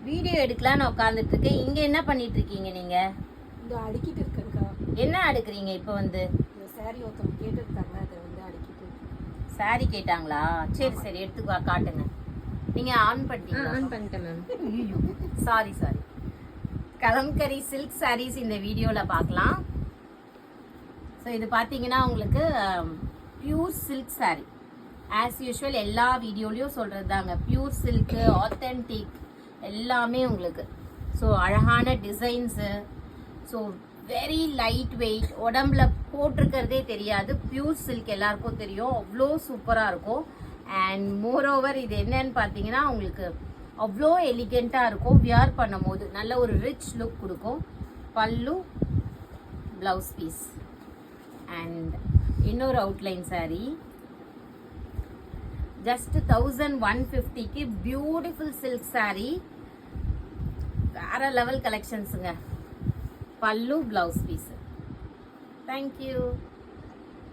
Video எடுக்கலாம்னு உட்காந்துட்டு இருக்கேன். இங்க என்ன பண்ணிட்டு இருக்கீங்க நீங்க? இந்த அடுக்கிட்டு இருக்கேன்க்கா. என்ன அடுக்குறீங்க இப்போ வந்து? இந்த சாரி ஒருத்தவங்க கேட்டிருக்காங்க, அதை வந்து அடுக்கிட்டு. சாரி கேட்டாங்களா? சரி சரி எடுத்துக்கோ, காட்டுங்க. நீங்க ஆன் பண்ணிட்டீங்களா? ஆன் பண்ணிட்டேன் ma'am. Sorry sorry. Kalamkari silk saris இந்த வீடியோல பார்க்கலாம். ஸோ இது பார்த்தீங்கன்னா உங்களுக்கு pure silk sari. As usual எல்லா வீடியோலையும் சொல்கிறது தாங்க, பியூர் சில்க்கு, ஆத்தென்டிக் எல்லாமே உங்களுக்கு. ஸோ அழகான designs, so very light weight, உடம்புல போட்டிருக்கிறதே தெரியாது. பியூர் சில்க் எல்லாருக்கும் தெரியும், அவ்வளோ சூப்பராக இருக்கும். அண்ட் மோரோவர் இது என்னன்னு பார்த்தீங்கன்னா உங்களுக்கு அவ்வளோ எலிகெண்ட்டாக இருக்கும். வியர் பண்ணும் போது நல்ல ஒரு ரிச் லுக் கொடுக்கும். பல்லு, ப்ளவுஸ் பீஸ் அண்ட் இன்னொரு அவுட்லைன் சாரீ. ஜஸ்ட் 1150க்கு பியூட்டிஃபுல் சில்க் சாரீ. வேற லெவல் கலெக்ஷன்ஸுங்க. பல்லு, ப்ளவுஸ் பீஸ். தேங்க்யூ.